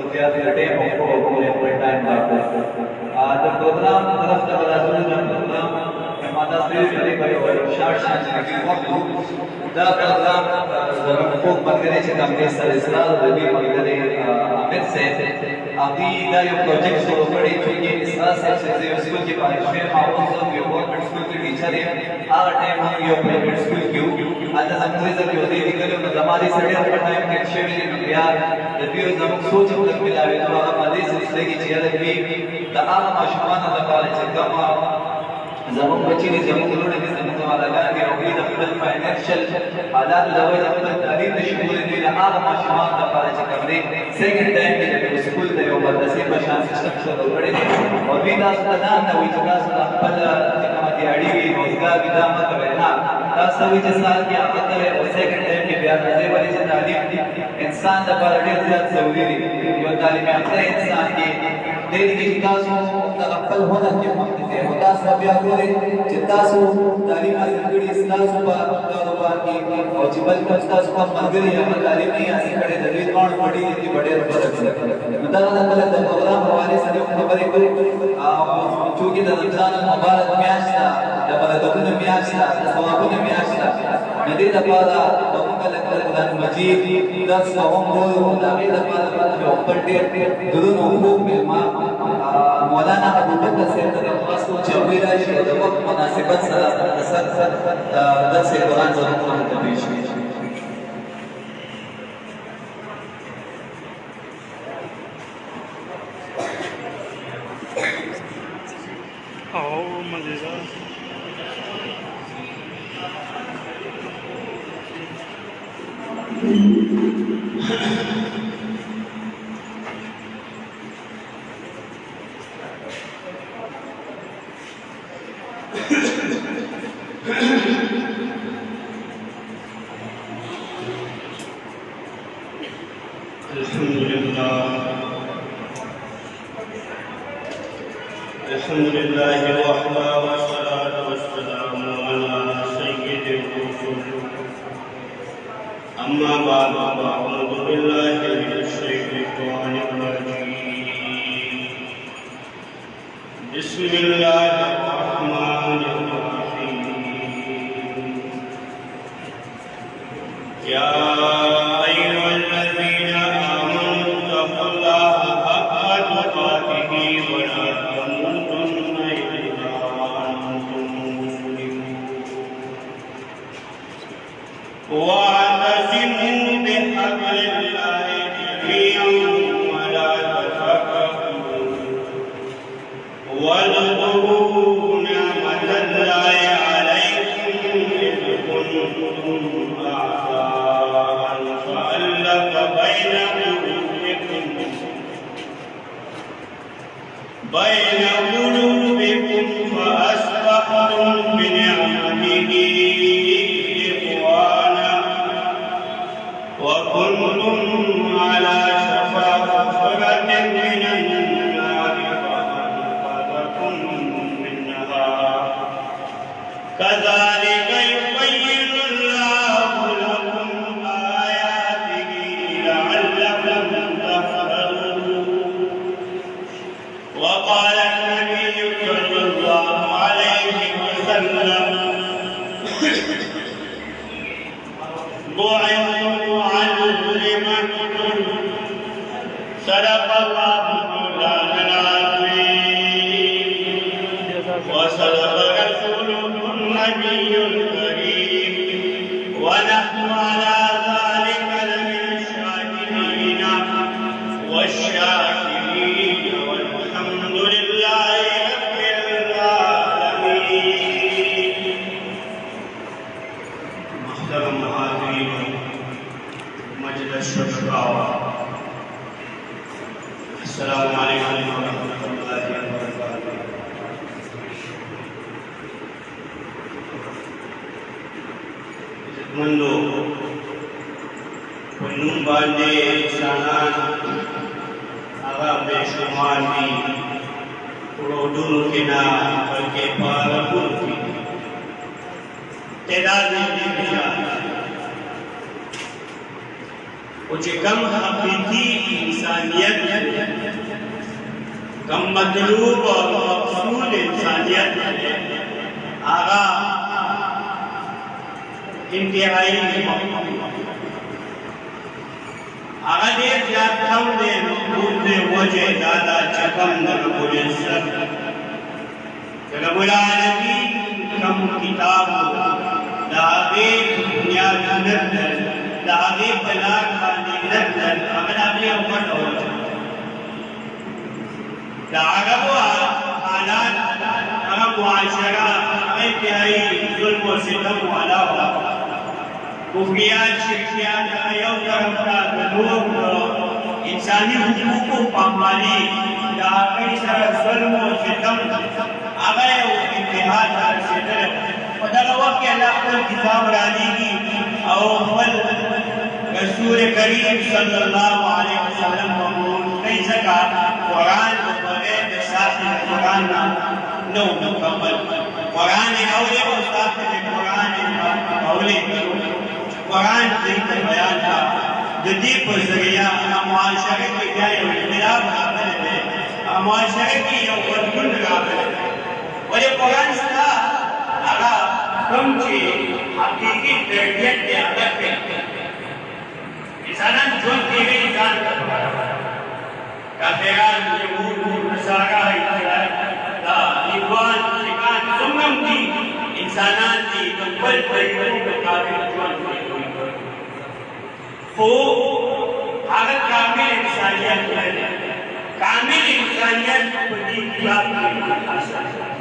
मसरूफियात के टाइम को पूरे टाइम का द प्रोग्राम तरफ से बड़ा सुन प्रोग्राम हमारा से करे कोई शार्ट शार्ट की वक्त द प्रोग्राम जरूर को बगैर से काम के सलसिला रबी मगदरे आमिर से अभी द ये प्रोजेक्ट शुरू करी क्योंकि इस तरह से स्कूल की बारिश में माहौल सब गवर्नमेंट स्कूल के टीचर है आ टाइम हम ये प्राइवेट स्कूल क्यों आता समझे सब जो दे निकले हमारी सड़े पर टाइम के शेयर यार रबी जम सोच तक मिलावे तो हमारे सिलसिले की चीज भी द आला माशुमान द कॉलेज कमा जमन बच्ची ने जमन लोड के जमन वाला का के रोगी द फाइनेंशियल हालात दवाई द तालीम शुरू ने आला माशुमान द कॉलेज कमरे सेकंड टाइम के स्कूल द यो मदरसे बशान सिस्टम शुरू करे और भी दास का ना वही जगह से पल कमा दिहाड़ी भी रोजगार भी दामत रहना सभी साल की आदत है और सेकंड टाइम के बयान होने वाली से तालीम इंसान द पर ढेर ज्यादा जरूरी है यो तालीम याफ्ता इंसान की देर की विकास तकब्बल होना के वक्त से होता सब या करे चितासु तालीम जिंदगी इस्लास पर कारोबार की और जीवन का इस्लास पर मंगरी या तालीम नहीं आसी खड़े दलील कौन पड़ी इतनी बड़े मतलब मतलब प्रोग्राम हमारे से खबर है चूंकि रमजान मुबारक म्याशा जब दखन म्याशा सवाबुन म्याशा नदी दपारा बमुकल कुरान मजीद दस कौम बोल लागे दपारा जो पढ़ते दुरुन हुकूक मिलमा मौलाना अबू बकर से खास को चौबीरा शेर वक्त मुनासिबत सर दस कुरान जरूर पेश आओ मजेदार अल्हम्दुलिल्लाह वहदा वस्सलातु वस्सलामु अला सय्यिदिर रुसूल अम्मा बाद अऊज़ु बिल्लाहि मिनश शैतानिर रजीम बिस्मिल्लाहिर रहमानिर रहीम या अय्युहल्लज़ीना आमनु तक़ुल्लाहा हक़्क़ तुक़ातिही व ला तमूतुन्ना इल्ला व अंतुम मुस्लिमून वातसिमू बिहब्लिल्लाहि जमीअन व ला तफर्रक़ू वाज़कुरू निअमतल्लाहि अलैकुम इज़ कुन्तुम अअदाअन फअल्लफ़ बैन क़ुलूबिकुम फ़अस्बहतुम बिनिअमतिही इख़वाना व कुन्तुम अला शफ़ा हुफ़रतिन मिनन नारि फ़अन्क़ज़कुम मिन्हा कज़ालिक युबय्यिनुल्लाहु लकुम आयातिही लअल्लकुम तफ़्क़हून وقال النبي صلى الله عليه وسلم بعثت معلما صدق الله مولانا العظيم وصدق رسوله النبي الكريم ونحن على ذلك لمن الشاهدين والشاكرين والحمد لله رب العالمين محترم حاضرین مجلس شکاوا السلام علیکم ورحمۃ اللہ وبرکاتہ منو ونم باندې انسانان هغه بشمار دي روډونو کې نه بلکې پارکونو کې تعداد نه او چې کم حقیقي انسانیت कम मतलूब और मकसूद इंसानियत है आगा इंतहाई आगा देख जातम दे नूर दे वजह दादा चकम रब्बुल इज्जत रब्बुल आलमीन कम किताब दागे दुनिया नज़र दागे बला खाने नज़र अगर आपने ऊपर हो दागा वो हालात अगर मुआशरा इंतहाई जुल्म और सितम वाला हो कुफरियात शिरकियात आयों तरफ का लोग इंसानी हुकूक को पामाली दागे सर जुल्म और सितम अगर वो इंतहा दार से तरफ पता वक्त अल्लाह को किताब रानी की और रसूल करीम सल्लल्लाहु अलैहि वसल्लम को नहीं सका कुरान को बगैर साथी कुरान ना नो मुकम्मल कुरान औले को साथ में कुरान औले कुरान के बयान का जदीद पर जरिया मुआशरे के क्या इख्तिलाफ हासिल है मुआशरे की ये वजन हासिल है और ये कुरान सा आगा कम की हकीकी तरबियत के अंदर पे इंसान जो दिए इंसान का तेरान यहूद नसारा ला इखवान शिकान सुन्नम की इंसानात की कब्बल परिवर्तन के काबिल जोन हो अगर कामिल इंसानियत है कामिल इंसानियत बड़ी बात है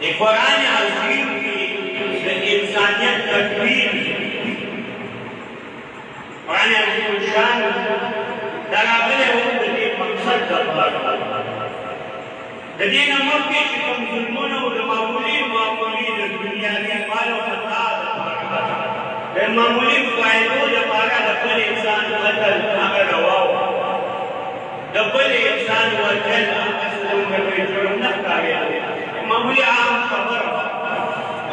ये कुरान अज़ीम की इंसानियत तकवीर कुरान अज़ीम शान दराबले हो के मकसद का जदीद नमक के कम जुल्मों और मामूली दुनिया के मालो फसाद है मामूली फायदों जमारा डबल इंसान बदल अगर रवाओ डबल इंसान बदल असल में कोई जुर्म न किया मामूली आम खबर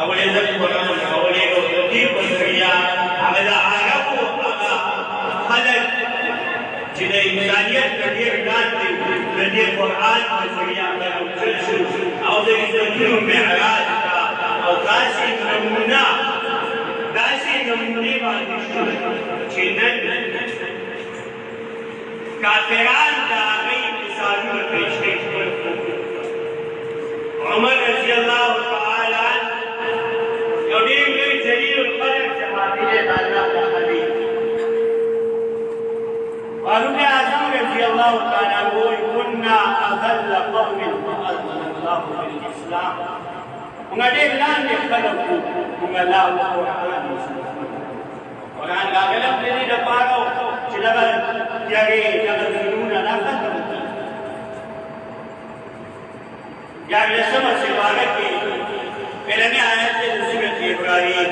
अवले जब कुरान अवले को तकलीफ बजरिया अगर आरब अगा खलक जिन्हें इंसानियत के ज्ञान दे जदे कुरान बजरिया का चलसु और इस में आयात का और काशी नमूने वाली जिन्हें काफिरान दागी मिसालों में पेश उमर रज़ी अल्लाह तआला यदीम के जलील कदर सहाबी अल्लाह का हबीब फारूक आज़म रज़ी अल्लाह तआला को कुन्ना अज़ल कौम अल्लाह बिल इस्लाम उन्हें लान ने खलक उन्हें कुरान का गलत नहीं दबाओ चिल्ला यारे जगत जुनून ना खत्म यार ये समझ से बात की पहले ने आयत है सूरत इब्राहिम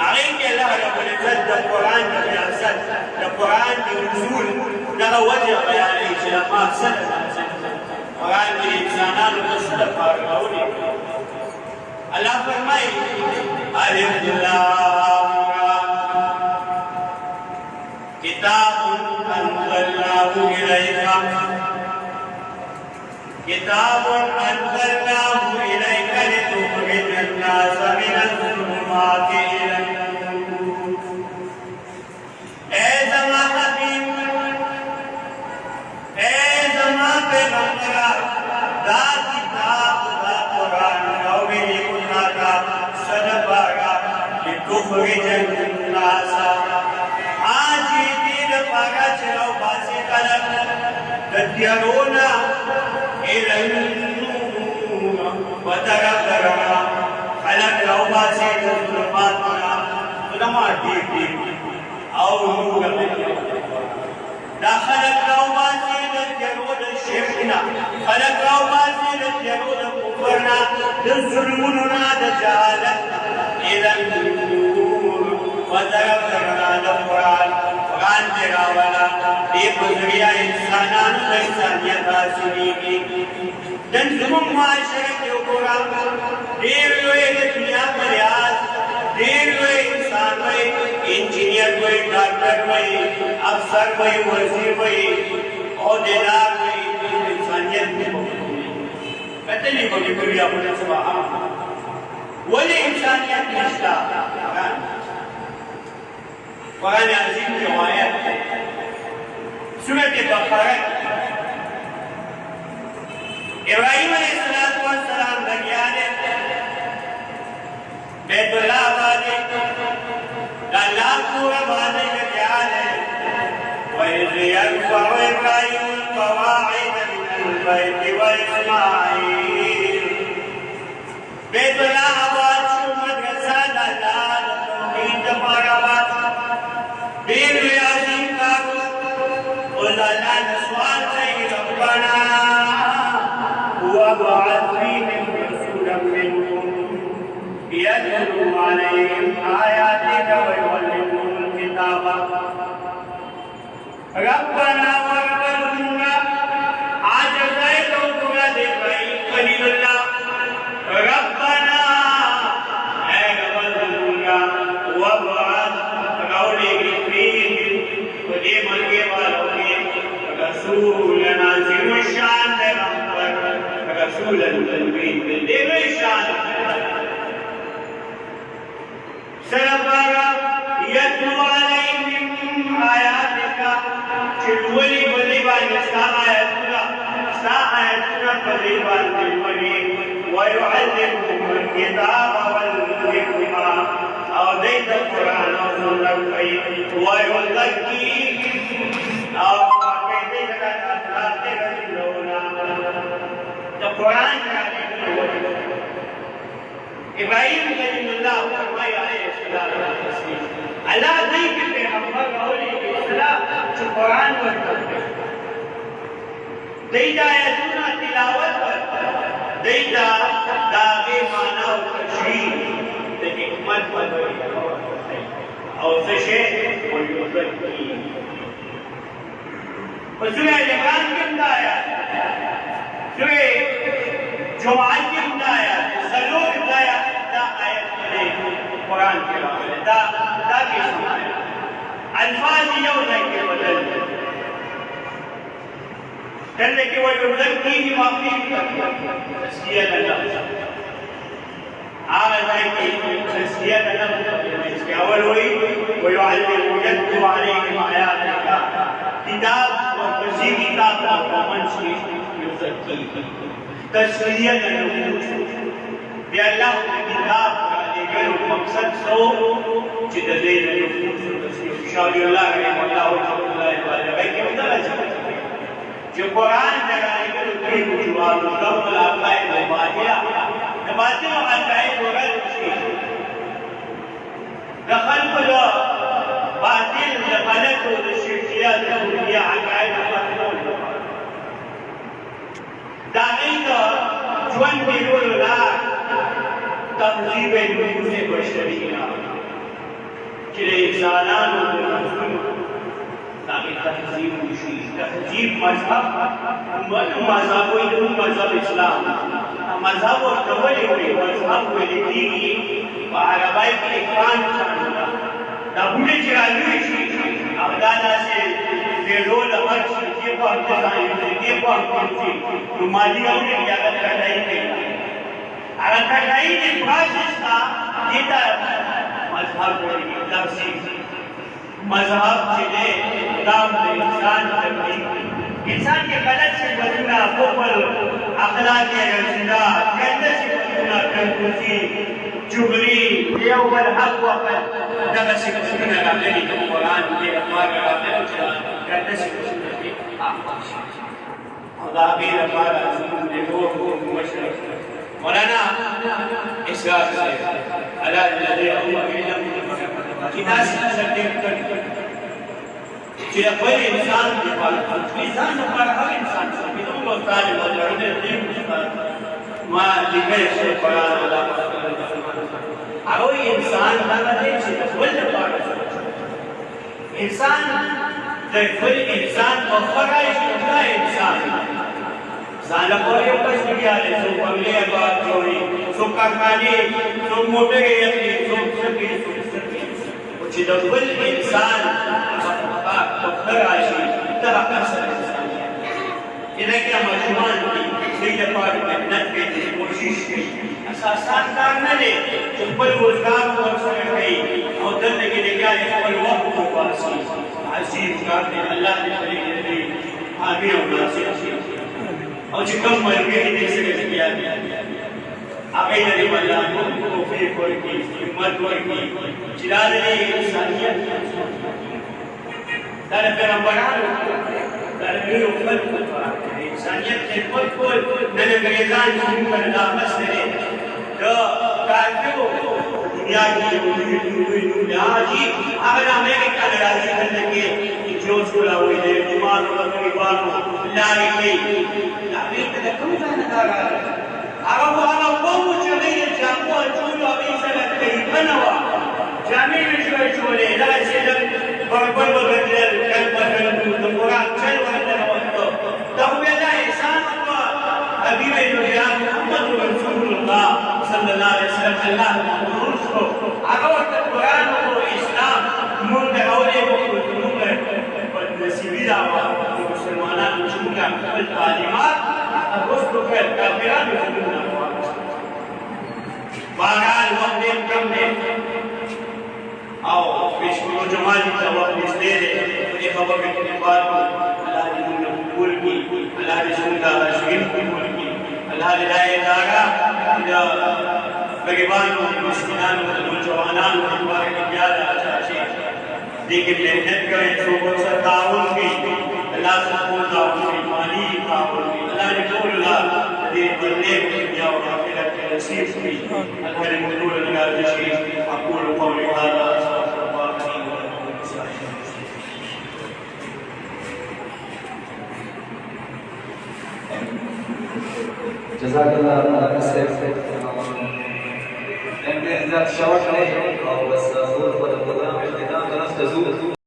आगे के अल्लाह रब्बुल इज्जत द कुरान का मकसद द कुरान के उसूल दा वजह बयान है मकसद कुरान के इंसानों को सदा फरमाउने अल्लाह फरमाए अलिफ लाम किताबुन अंज़लनाहु इलैका किताबुन अंज़लनाहु इलैका लितुखरिजन नास मिनज़-ज़ुलुमाति इलन-नूर ए ज़मा हबीब ए ज़मा पैगंबरा दा किताब दा कुरान नौवे लिखना का सदबागा लितुखरिजन नास आज दिन पागा चलो बासे कलक तद्यरोना इलन-नूर वतरकरा खलक रौबा से जुल्मात ना उलमा दी और नूर में दखलक रौबा से तद्यरोन शिरकना खलक रौबा से तद्यरोन कुफरना जुल्मुना दजालत इलन-नूर वतरकरा कुरान कुरान तेरा वाला एक गुजरिया इंसानान का इंसानियत हासिली की जन जुम्म माशरे के कुरान देर लोए दुनिया पर आज देर लोए इंसान में इंजीनियर में डॉक्टर में अफसर में वजीर में और देदार में इंसानियत کتلی کو کړی خپل سبحان ولی انسانیت نشتا قرآن عظیم کی آیت سورۃ بقرہ ابراہیم علیہ السلام درمیانے بیت اللہ آبادی اللہ کو آبادی کا خیال ہے وَإِذْ يَرْفَعُ إِبْرَاهِيمُ الْقَوَاعِدَ مِنَ الْبَيْتِ وَإِسْمَاعِيلُ بیت اللہ آباد شو مدرسہ اللہ توحید پر آباد بیر عظیم کا اور اللہ نے سوال نہیں ربنا وَبَعَثْ فِيهِمْ رَسُولًا مِّنْهُمْ يَتْلُو عَلَيْهِمْ آيَاتِكَ وَيُعَلِّمُهُمُ الْكِتَابَ ربنا وَرَبَّنَا آج زید و قرد ابراہیم خلیل اللہ ربنا اے ربنا وَبَعَثْ رَوْلِهِ فِيهِمْ خدے مرگے والوں کے رسولا عظیم الشان پیغمبر رسولا تنوین عظیم الشان سرپارا یتلو علیہم آیاتک چلولی بلی بانی سا آیتنا بلی بانی بلی ویعلمهم الکتاب والحکمہ او دیت قرآن و سنت ویزکیہم او قیدی جگہ اطلاق رسولونا جب قرآن کرنے ابراہیم خلیل اللہ فرمائی علیہ السلام اللہ نہیں کہ پیغمبر علیہ السلام جو قرآن ورکتے دیتا ایتنا تلاوت دیتا داغی معنی و تشریح دی حکمت و او سشے و یوزد کی سورہ عمران کی ہدایت سورہ جمعہ کی ہدایت سلور ہدایت دا آیت میں قرآن کے بارے دا کی سمائے الفاظ یو کے بدل کرنے کے وہ یزکی ہی معافی تسکیت اللہ آغاز کی تسکیت اللہ اس کے اول ہوئی وَيُعَلِّمُ يَتْلُو عَلَيْهِمْ آيَاتِكَ کتاب و کسی کتاب کا منشی یزکی تسکیت النفوس بے اللہ کی کتاب کا دیگر مقصد سو جددین النفوس تسکیت شاہد اللہ رحمہ اللہ وعلى کے مدرجہ جو قرآن جگانے کے لئے وجواب اللہ والعقائد والباطلہ باطل و عقائد و رد دخل کلو باطل دخلت و شرکیات و عقائد و باطل داغین جوان بیرول اللہ تمذیب نفوس بشریہ چلے انسانان و نفوس تاکہ تہذیب وشی تہذیب مذہب مذہب اسلام مذہب و تولی ہوئی مذہب و لکھی و عربائی کی اقران چاہتا دا بھولے چرالوی شی اغدادا سے بیرول امر شی یہ کو ہم تسائیں یہ کو ہم کنسی نمالی ہونے کی اگر کٹائی کہنا اگر کٹائی کے پراسس کا دیتا مذہب و تفسیر مذہب چلے دام انسان تبدیل انسان کے غلط سے بچنا کفر اخلاق رسولہ جنت سے بچنا کنکوسی جبری دیوبر حق وقت دغه سے بچنا راغلی د قرآن دې اخبار راغلی جنت سے بچنا او دا غیر اخبار زمون دې روح مشرف مولانا اسرار سے علی الذی امر علم کتاب سے سکتے کہ کوئی انسان کے پاس انسان پر ہر انسان سے بدون کو طالب اور رہنے دین ما لکھے سے قرآن اللہ اور انسان نہ دے سے ول پاک انسان کوئی انسان کو فرائض کا انسان سالا کوئی پس کیا ہے سو پگلے بات ہوئی سو کارخانے سو موٹے گئے سو سکی چې د بل انسان مخلوق آشي دا اصل انسان دې کې مجموعان دي د لپاره محنت کوي کوشش کوي اساسان کار نه دی چې خپل روزګار ورسره کوي او دلته کې لګیا دی خپل وخت وباسي عظیم کار دی الله دې پرې دې حامی او ناصر شي او چې کوم ملګری دې سره لګیا دی هغه دې الله توفیق ورکړي همت ورکړي چې دا دې انسانیت دا پیغمبرانو دا دې امت انسانیت خدمت کول نن انګریزان شروع کړل دا بس دی دا کارو دنیا کې یو حاجی هغه امریکا ته راځي دلته کې جوړ جوړاوي دې ایمان او ایمانو لارې کوي دا دې کوم ځای نه راغلی هغه قوم چې غیر جامو جوړو او سره کوي بنوا جامې جوړې دا چې برابر بدل کړه د قرآن چل ورته وته دا ویلا انسان او حبیب الهام محمد رسول الله صلی الله علیه وسلم الله رسول هغه ورته قرآن او اسلام موږ د اولې په موږ په نصیبی دا مسلمانانو چې موږ خپل تعلیمات رسول کړ کافرانو بارال وخت کم دی او بشکل جمالی تا وقت نزدیده ای خبر بکنی بارو اللہ دی زندہ قبول کی اللہ دی زندہ شہید قبول کی اللہ دی لائے دارا دا بگبانو مسکنانو نوجوانانو مبارک پیادا چاچے لیکن محنت کریں صوبت سے تعاون کی اللہ سبحانہ تعاون کی مالی تعاون کی اللہ نے قول اللہ دیر بلے کو دنیا و آخرت کے نصیب کی اللہ نے مدول نگار جشید اقول قولی هذا جزاك الله خير انت ذات شوق عليه او بس هو القدم اختتام نفس تزول